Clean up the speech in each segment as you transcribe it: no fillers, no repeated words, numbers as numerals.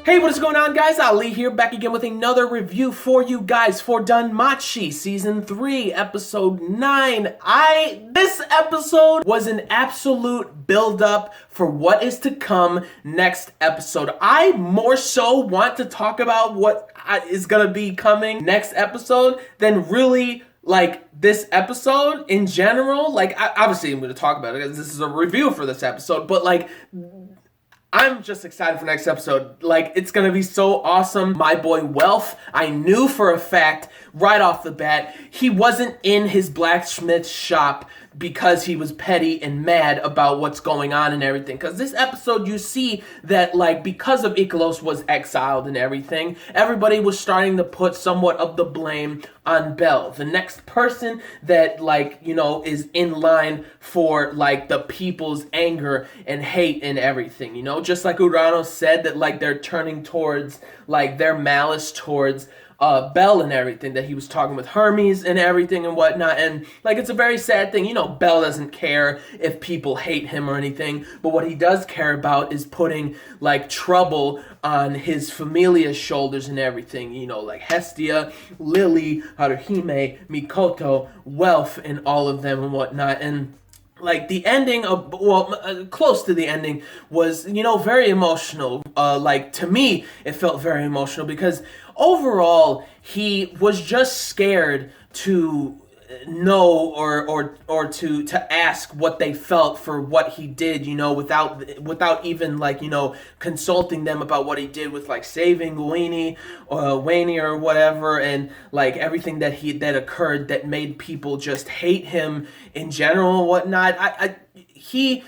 Hey, what is going on, guys? Ali here, back again with another review for you guys for Danmachi Season 3, Episode 9. This episode was an absolute build-up for what is to come next episode. I more so want to talk about what is gonna be coming next episode than really this episode in general. Obviously I'm gonna talk about it because this is a review for this episode, but I'm just excited for next episode. It's gonna be so awesome. My boy Wealth, I knew for a fact right off the bat, he wasn't in his blacksmith shop because he was petty and mad about what's going on and everything. Because this episode, you see that, because of Ikelos was exiled and everything, everybody was starting to put somewhat of the blame on Bell. The next person that, is in line for, the people's anger and hate and everything, Just like Urano said that, they're turning towards, their malice towards Bell and everything, that he was talking with Hermes and everything and whatnot, and it's a very sad thing. Bell doesn't care if people hate him or anything, but what he does care about is putting trouble on his familia's shoulders and everything, Hestia, Lily, Haruhime, Mikoto, Wealth, and all of them and whatnot. And the ending of, close to the ending was, very emotional. To me, it felt very emotional because overall, he was just scared to know or to ask what they felt for what he did, without even consulting them about what he did with saving Wayne or whatever, and everything that occurred that made people just hate him in general and whatnot. It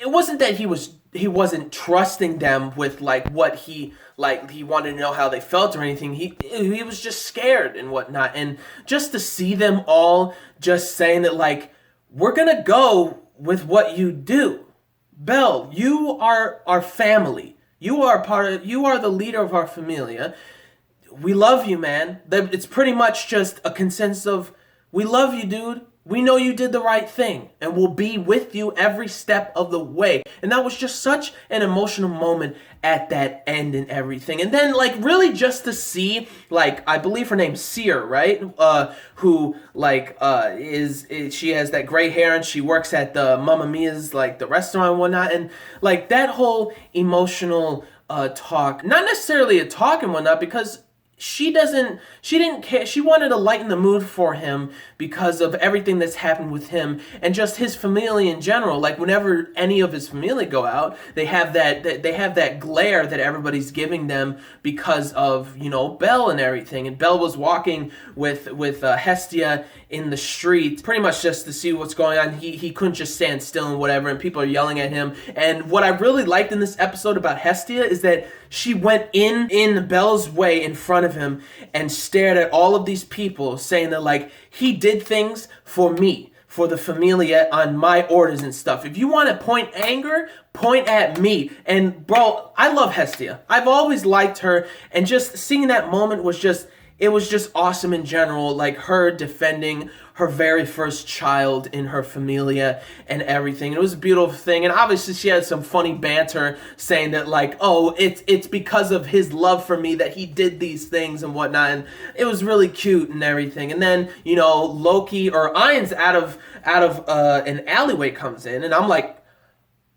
wasn't that he wasn't trusting them with what he wanted to know how they felt or anything. He was just scared and whatnot. And just to see them all just saying that we're gonna go with what you do. Bell, you are our family. You are the leader of our familia. We love you, man. It's pretty much just a consensus of, we love you, dude. We know you did the right thing, and we'll be with you every step of the way. And that was just such an emotional moment at that end and everything. And then, really just to see, I believe her name's Seer, right? Who, she has that gray hair, and she works at the Mamma Mia's, the restaurant and whatnot. And, that whole emotional talk, not necessarily a talk and whatnot, because she didn't care. She wanted to lighten the mood for him because of everything that's happened with him and just his family in general. Whenever any of his family go out, they have that glare that everybody's giving them because of, Bell and everything. And Bell was walking with Hestia in the street, pretty much just to see what's going on. He couldn't just stand still and whatever, and people are yelling at him. And what I really liked in this episode about Hestia is that she went in Bell's way in front of him and stared at all of these people, saying that he did things for me, for the familia, on my orders and stuff. If you want to point anger, point at me. And bro, I love Hestia. I've always liked her, and just seeing that moment was just awesome in general, her defending her very first child in her familia and everything. It was a beautiful thing, and obviously she had some funny banter saying that oh, it's because of his love for me that he did these things and whatnot, and it was really cute and everything. And then, Loki or Ainz out of an alleyway comes in, and I'm like,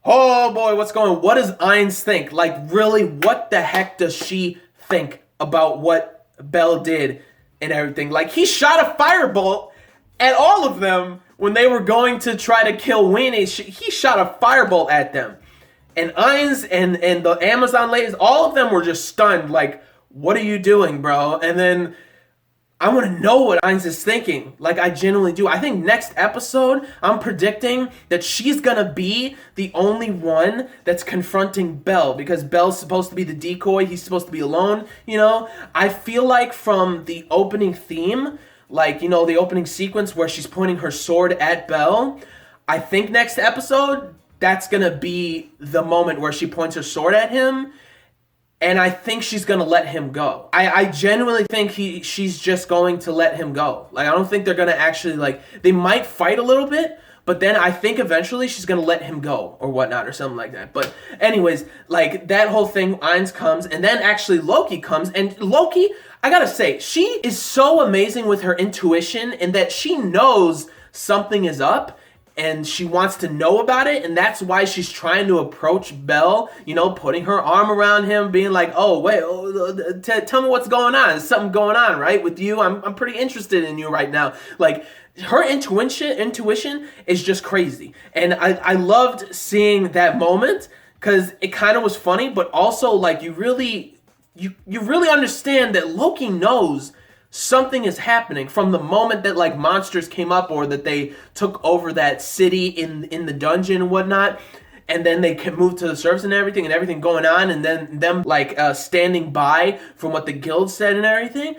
oh boy, what does Ainz think? Really, what the heck does she think about what Bell did and everything? He shot a firebolt at all of them when they were going to try to kill Winnie. He shot a firebolt at them, and Ainz and the Amazon ladies, all of them were just stunned. What are you doing, bro? And then I want to know what Ainz is thinking. I genuinely do. I think next episode, I'm predicting that she's gonna be the only one that's confronting Bell, because Bell's supposed to be the decoy. He's supposed to be alone, I feel from the opening theme, the opening sequence where she's pointing her sword at Bell, I think next episode, that's gonna be the moment where she points her sword at him. And I think she's going to let him go. I genuinely think she's just going to let him go. I don't think they're going to actually, they might fight a little bit, But then I think eventually she's gonna let him go or whatnot or something like that. But anyways, like that whole thing, Ainz comes, and then actually Loki comes, and Loki, I gotta say, she is so amazing with her intuition in that she knows something is up and she wants to know about it, and that's why she's trying to approach Belle, you know, putting her arm around him, being like, oh, wait, tell me what's going on. There's something going on, right, with you? I'm pretty interested in you right now. Like, her intuition is just crazy. And I loved seeing that moment because it kind of was funny, but also, like, you really understand that Loki knows something is happening from the moment that like monsters came up or that they took over that city in the dungeon and whatnot, and then they can move to the surface and everything going on, and then them like standing by from what the guild said and everything.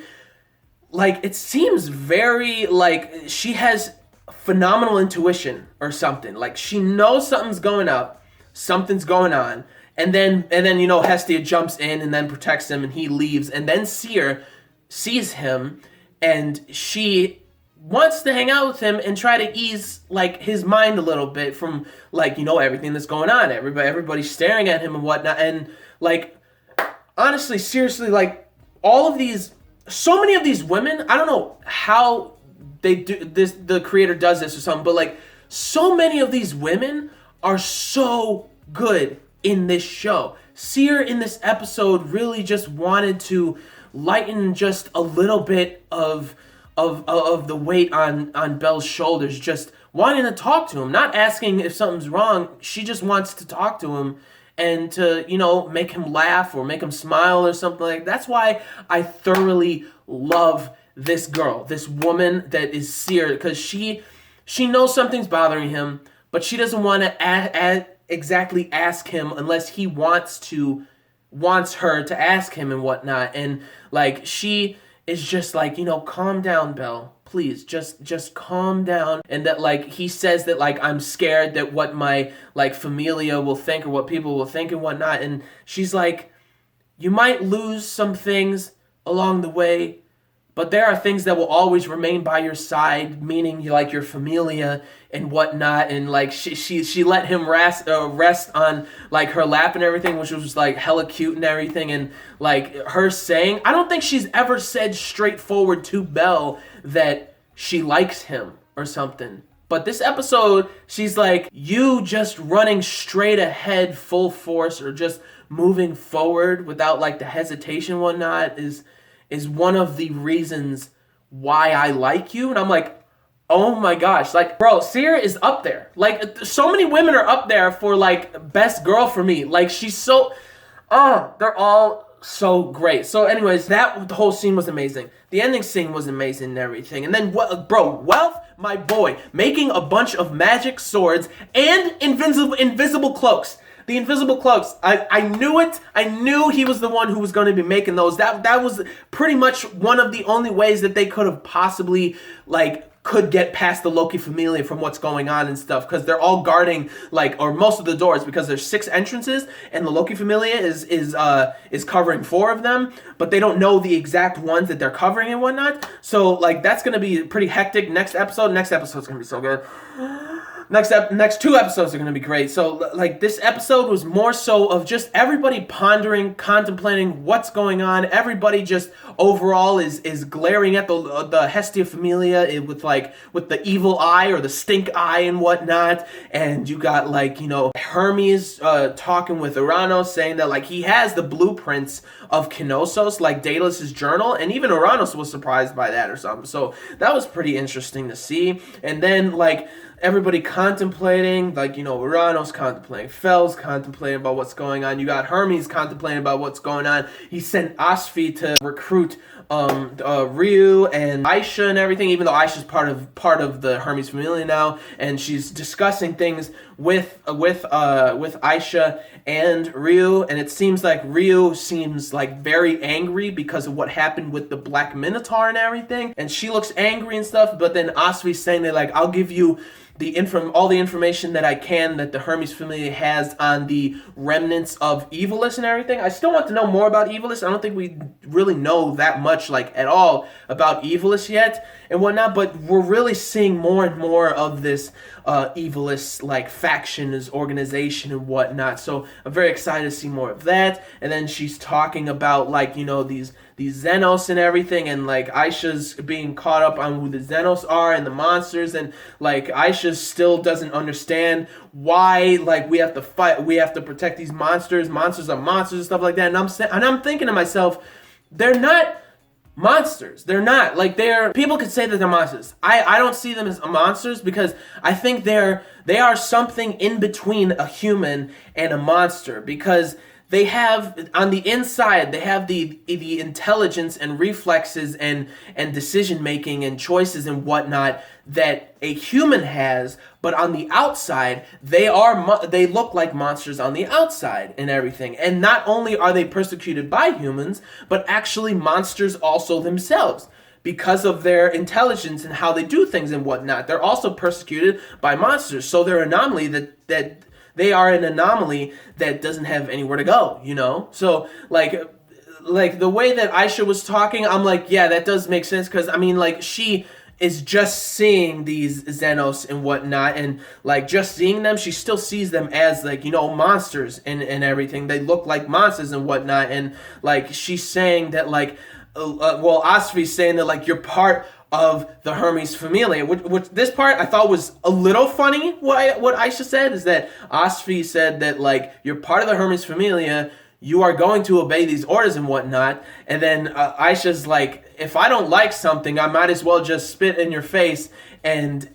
Like, it seems very like she has phenomenal intuition or something. Like, she knows something's going up, something's going on, and then you know, Hestia jumps in and then protects him, and he leaves, and then Seer sees him, and she wants to hang out with him and try to ease like his mind a little bit from like, you know, everything that's going on. Everybody's staring at him and whatnot, and like, honestly, seriously, like so many of these women, I don't know how they do this, the creator does this or something, but like, so many of these women are so good in this show. Seer in this episode really just wanted to lighten just a little bit of the weight on Belle's shoulders, just wanting to talk to him, not asking if something's wrong. She just wants to talk to him and to, you know, make him laugh or make him smile or something like that. That's why I thoroughly love this girl, this woman that is Seer, because she knows something's bothering him, but she doesn't want to exactly ask him unless he wants her to ask him and whatnot. And like, she is just like, you know, calm down, Belle, please, just calm down. And that like, he says that like, I'm scared that what my like familia will think or what people will think and whatnot. And she's like, you might lose some things along the way, but there are things that will always remain by your side, meaning like your familia and whatnot. And like, she let him rest on like her lap and everything, which was like hella cute and everything. And like, her saying, I don't think she's ever said straightforward to Belle that she likes him or something. But this episode, she's like, you just running straight ahead full force or just moving forward without like the hesitation and whatnot is one of the reasons why I like you. And I'm like, oh my gosh, like, bro, Seer is up there. Like, so many women are up there for like best girl for me. Like, she's so, they're all so great. So anyways, the whole scene was amazing. The ending scene was amazing and everything. And then, bro, Wealth, my boy, making a bunch of magic swords and invisible cloaks. The invisible cloaks, I knew it. I knew he was the one who was going to be making those. That was pretty much one of the only ways that they could have possibly, like, could get past the Loki familia from what's going on and stuff, because they're all guarding, like, or most of the doors, because there's 6 entrances, and the Loki familia is covering 4 of them, but they don't know the exact ones that they're covering and whatnot. So, like, that's going to be pretty hectic. Next episode's going to be so good. Next 2 episodes are going to be great. So, like, this episode was more so of just everybody pondering, contemplating what's going on. Everybody just overall is glaring at the Hestia familia with the evil eye or the stink eye and whatnot. And you got, like, you know, Hermes talking with Uranos, saying that, like, he has the blueprints of Knossos, like Daedalus' journal, and even Uranos was surprised by that or something. So that was pretty interesting to see. And then, like, everybody contemplating, like, you know, Uranos contemplating, Fel's contemplating about what's going on. You got Hermes contemplating about what's going on. He sent Osfi to recruit Ryu and Aisha and everything, even though Aisha's part of the Hermes familia now, and she's discussing things with Aisha and Ryu, and it seems like Ryu seems like very angry because of what happened with the Black Minotaur and everything, and she looks angry and stuff. But then Osfi's saying that, like, I'll give you all the information that I can that the Hermes family has on the remnants of Evilus and everything. I still want to know more about Evilus. I don't think we really know that much, like, at all about Evilus yet and whatnot, but we're really seeing more and more of this evilist like factions, organization and whatnot. So I'm very excited to see more of that. And then she's talking about like, you know, these Xenos and everything, and like Aisha's being caught up on who the Xenos are and the monsters, and like Aisha still doesn't understand why like we have to fight, we have to protect these monsters. Monsters are monsters and stuff like that. And I'm thinking to myself, they're not monsters. They're not. Like, people could say that they're monsters. I don't see them as monsters, because I think they are something in between a human and a monster, because they have, on the inside, they have the intelligence and reflexes and decision making and choices and whatnot that a human has, but on the outside, they look like monsters on the outside and everything. And not only are they persecuted by humans, but actually monsters also themselves, because of their intelligence and how they do things and whatnot. They're also persecuted by monsters. So they're an anomaly that they are an anomaly that doesn't have anywhere to go, you know? So, like the way that Aisha was talking, I'm like, yeah, that does make sense, because, I mean, like, she is just seeing these Xenos and whatnot, and, like, just seeing them, she still sees them as, like, you know, monsters and everything. They look like monsters and whatnot, and, like, she's saying that, like, Asfi's saying that, like, you're part of the Hermes Familia, which this part I thought was a little funny. What Aisha said is that Asfi said that, like, you're part of the Hermes Familia, you are going to obey these orders and whatnot. And then Aisha's like, if I don't like something, I might as well just spit in your face and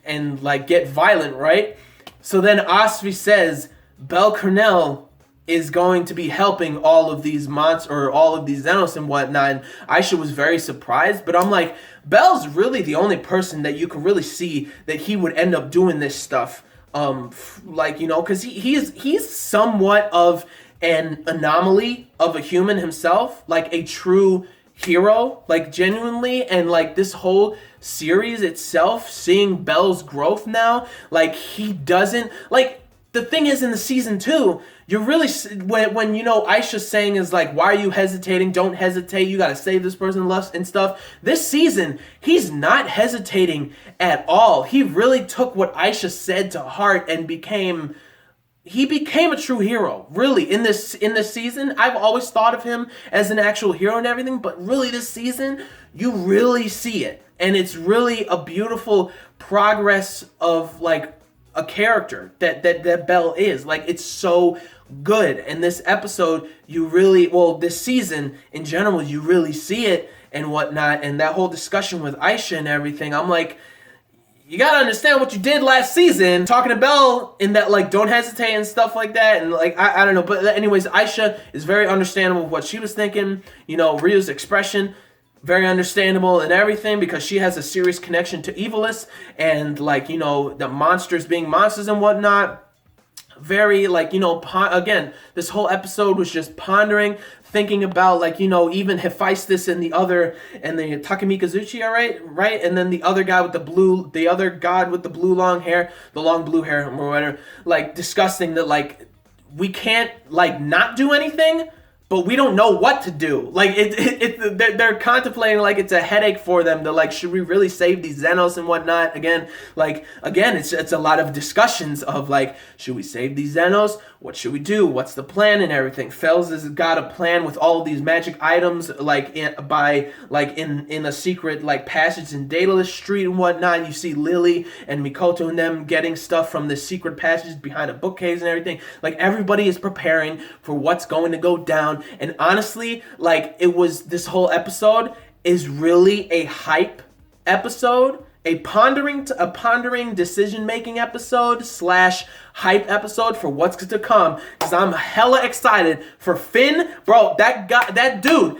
like get violent, right? So then Asfi says Belle Cornell is going to be helping all of these monsters, or all of these Xenos and whatnot. And Aisha was very surprised, but I'm like, Belle's really the only person that you can really see that he would end up doing this stuff. Like, you know, because he's somewhat of an anomaly of a human himself, like a true hero, like genuinely. And like this whole series itself, seeing Belle's growth now, like he doesn't, like, the thing is, in the season 2, you're really, when you know Aisha's saying is like, why are you hesitating? Don't hesitate. You got to save this person and stuff. This season, he's not hesitating at all. He really took what Aisha said to heart and became a true hero. Really, in this season, I've always thought of him as an actual hero and everything, but really this season, you really see it. And it's really a beautiful progress of like a character that Belle is. Like, it's so good. And this episode, this season in general, you really see it and whatnot. And that whole discussion with Aisha and everything, I'm like, you gotta understand what you did last season, talking to Belle in that, like, don't hesitate and stuff like that. And like, I don't know. But anyways, Aisha is very understandable with what she was thinking. You know, Ryu's expression, very understandable and everything, because she has a serious connection to evilists and, like, you know, the monsters being monsters and whatnot. Very, like, you know, again, this whole episode was just pondering, thinking about, like, you know, even Hephaestus and the Takemi Kazuchi, right? And then the other god with the blue long hair, the long blue hair or whatever, like, discussing that, like, we can't, like, not do anything, but we don't know what to do. Like, they're contemplating, like, it's a headache for them. They're like, should we really save these Xenos and whatnot? Again, it's a lot of discussions of, like, should we save these Xenos? What should we do? What's the plan and everything? Fells has got a plan with all of these magic items, like, in a secret, like, passage in Daedalus Street and whatnot. You see Lily and Mikoto and them getting stuff from this secret passage behind a bookcase and everything. Like, everybody is preparing for what's going to go down. And honestly, like, this whole episode is really a hype episode, a pondering decision-making episode / hype episode for what's to come, because I'm hella excited for Finn. Bro, that dude,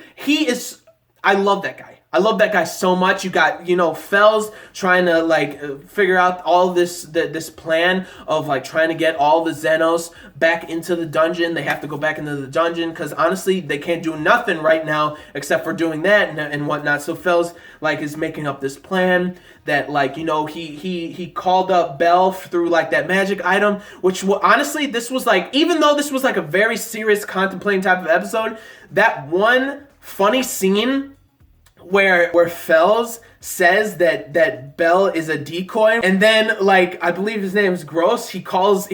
I love that guy. I love that guy so much. You got, you know, Fells trying to, like, figure out all this plan of, like, trying to get all the Xenos back into the dungeon. They have to go back into the dungeon because, honestly, they can't do nothing right now except for doing that and whatnot. So Fells, like, is making up this plan that, like, you know, he called up Belle through, like, that magic item, which, honestly, this was, like, even though this was, like, a very serious contemplating type of episode, that one funny scene where Fells says that Bell is a decoy, and then like I believe his name is Gross. He calls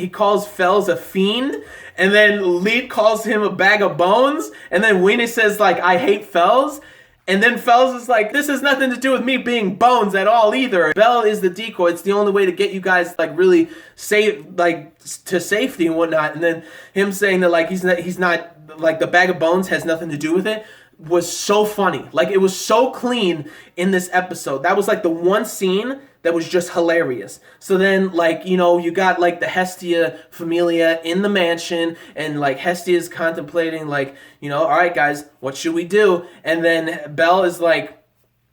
Fells a fiend, and then Lead calls him a bag of bones, and then Weenie says like I hate Fells. And then Fells is like, this has nothing to do with me being bones at all either. Bell is the decoy. It's the only way to get you guys like really safe, like to safety and whatnot. And then him saying that like he's not like the bag of bones has nothing to do with it was so funny. Like it was so clean in this episode. That was like the one scene that was just hilarious. So then like, you know, you got like the Hestia Familia in the mansion, and like Hestia is contemplating like, you know, all right guys, what should we do? And then Bell is like,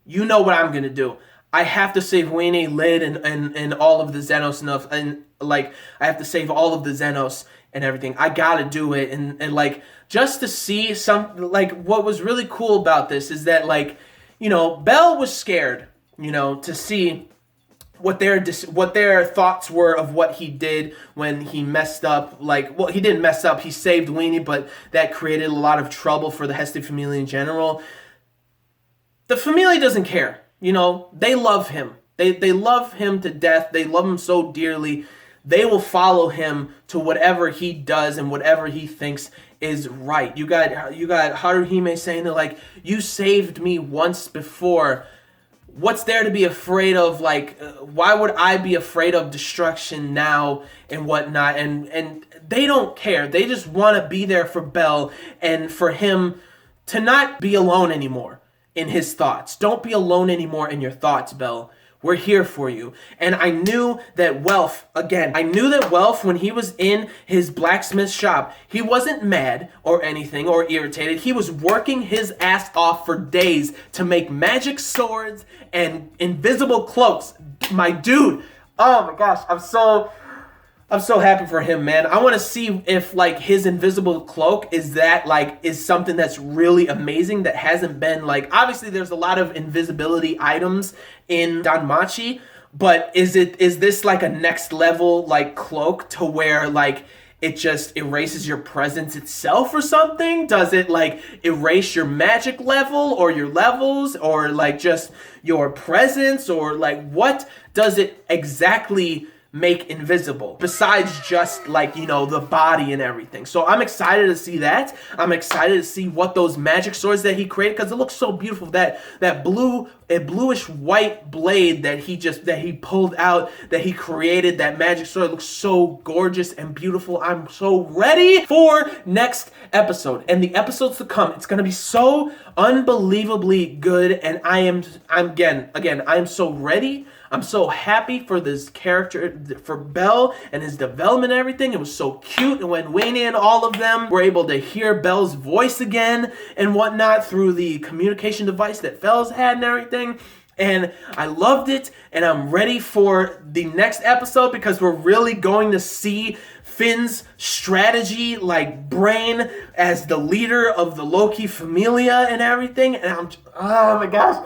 you know what I'm gonna do. I have to save Weenie, Lid, and all of the Xenos enough, and like I have to save all of the Xenos and everything. I gotta do it. And like just to see some, like what was really cool about this is that like, you know, Bell was scared, you know, to see what their thoughts were of what he did when he messed up. Like, well, he didn't mess up. He saved Weenie, but that created a lot of trouble for the Hestia Familia in general. The Familia doesn't care. You know, they love him. They love him to death. They love him so dearly. They will follow him to whatever he does and whatever he thinks is right. You got Haruhime saying that like, you saved me once before. What's there to be afraid of? Like, why would I be afraid of destruction now and whatnot? And they don't care. They just want to be there for Bell and for him to not be alone anymore in his thoughts. Don't be alone anymore in your thoughts, Bell. We're here for you. And I knew that Welf, when he was in his blacksmith shop, he wasn't mad or anything or irritated. He was working his ass off for days to make magic swords and invisible cloaks. My dude, oh my gosh, I'm so happy for him, man. I want to see if like his invisible cloak is something that's really amazing that hasn't been like, obviously there's a lot of invisibility items in Danmachi, but is this like a next level like cloak to where like it just erases your presence itself or something? Does it like erase your magic level or your levels or like just your presence, or like what does it exactly make invisible besides just like, you know, the body and everything? So I'm excited to see that. I'm excited to see what those magic swords that he created, because it looks so beautiful. That bluish white blade that he pulled out, that he created, that magic sword looks so gorgeous and beautiful. I'm so ready for next episode and the episodes to come. It's gonna be so unbelievably good, and I am so ready. I'm so happy for this character, for Bell and his development and everything. It was so cute. And when Weenie and all of them were able to hear Bell's voice again and whatnot through the communication device that Fells had and everything. And I loved it. And I'm ready for the next episode, because we're really going to see Finn's strategy, like brain as the leader of the Loki Familia and everything. And oh my gosh.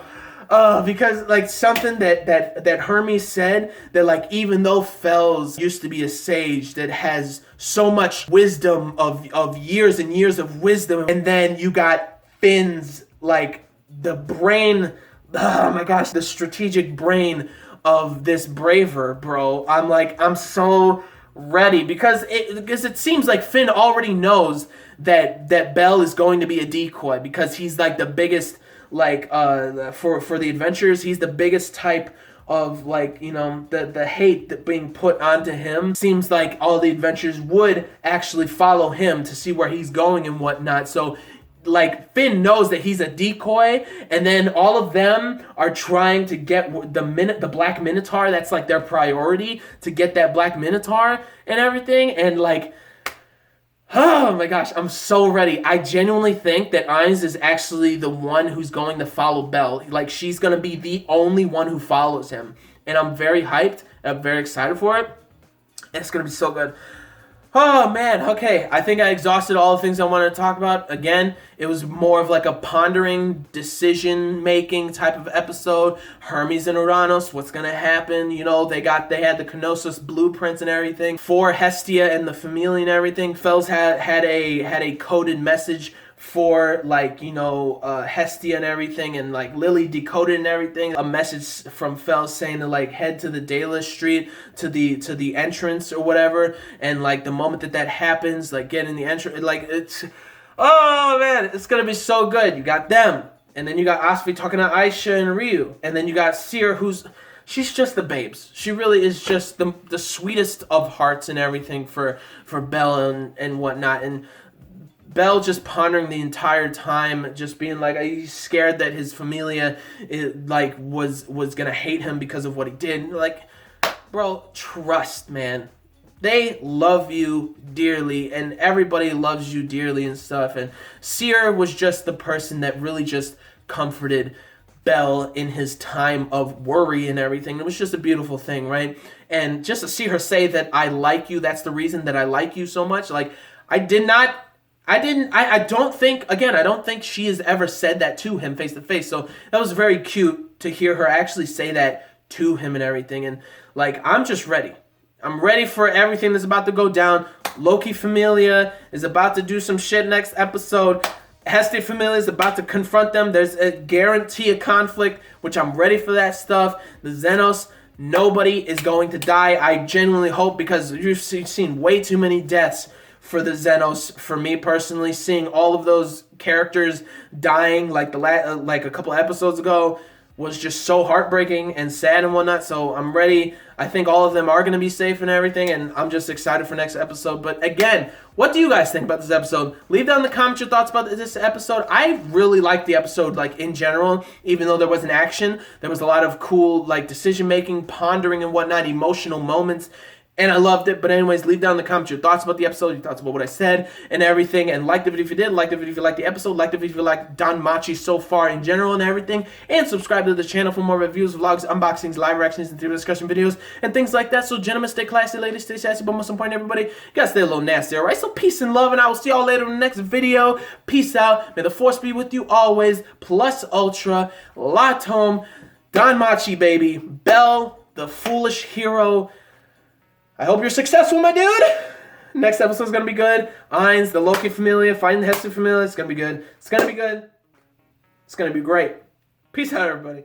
Because like something that Hermes said, that like even though Fells used to be a sage that has so much wisdom of years and years of wisdom, and then you got Finn's like the brain, oh my gosh, the strategic brain of this braver, bro. I'm so ready, because it seems like Finn already knows that Bell is going to be a decoy, because he's like the biggest, like for the adventures, he's the biggest type of like, you know, the hate that being put onto him. Seems like all the adventures would actually follow him to see where he's going and whatnot. So like Finn knows that he's a decoy, and then all of them are trying to get the Black Minotaur. That's like their priority, to get that Black Minotaur and everything. And like, oh my gosh, I'm so ready. I genuinely think that Ainz is actually the one who's going to follow Bell. Like, she's going to be the only one who follows him. And I'm very hyped. I'm very excited for it. And it's going to be so good. Oh man, okay. I think I exhausted all the things I wanted to talk about. Again, it was more of like a pondering, decision-making type of episode. Hermes and Uranus, what's gonna happen? You know, they had the Knossos blueprints and everything for Hestia and the Familia and everything. Fells had a coded message for like, you know, Hestia and everything, and like Lily decoded and everything. A message from Fel saying to like head to the Dela Street to the entrance or whatever, and like the moment that happens, like get in the entrance, like it's, oh man, it's gonna be so good. You got them, and then you got Asfi talking to Aisha and Ryu, and then you got Seer, she's just the babes. She really is just the sweetest of hearts and everything for Belle and whatnot. And Belle just pondering the entire time, just being like, he's scared that his familia was gonna hate him because of what he did. Like, bro, trust, man. They love you dearly, and everybody loves you dearly and stuff. And Seer was just the person that really just comforted Belle in his time of worry and everything. It was just a beautiful thing, right? And just to see her say that I like you, that's the reason that I like you so much. Like, I don't think she has ever said that to him face to face. So that was very cute to hear her actually say that to him and everything. And like, I'm just ready. I'm ready for everything that's about to go down. Loki Familia is about to do some shit next episode. Hestia Familia is about to confront them. There's a guarantee of conflict, which I'm ready for that stuff. The Xenos, nobody is going to die. I genuinely hope, because you've seen way too many deaths for the Xenos. For me personally, seeing all of those characters dying like like a couple episodes ago was just so heartbreaking and sad and whatnot. So I'm ready. I think all of them are going to be safe and everything, and I'm just excited for next episode. But again, what do you guys think about this episode? Leave down in the comments your thoughts about this episode. I really liked the episode, like, in general. Even though there wasn't action, there was a lot of cool, like, decision making, pondering and whatnot, emotional moments, and I loved it. But anyways, leave down in the comments your thoughts about the episode, your thoughts about what I said and everything. And like the video if you did, like the video if you liked the episode, like the video if you like Danmachi so far in general and everything. And subscribe to the channel for more reviews, vlogs, unboxings, live reactions, and theory discussion videos, and things like that. So gentlemen, stay classy, ladies, stay sassy, but most important, everybody, you gotta stay a little nasty, alright? So peace and love, and I will see y'all later in the next video. Peace out. May the force be with you always. Plus ultra. Latom. Danmachi, baby. Belle, the foolish hero. I hope you're successful, my dude. Next episode's gonna be good. Ainz, the Loki Familia, fighting the Hestia Familia. It's gonna be good. It's gonna be good. It's gonna be great. Peace out, everybody.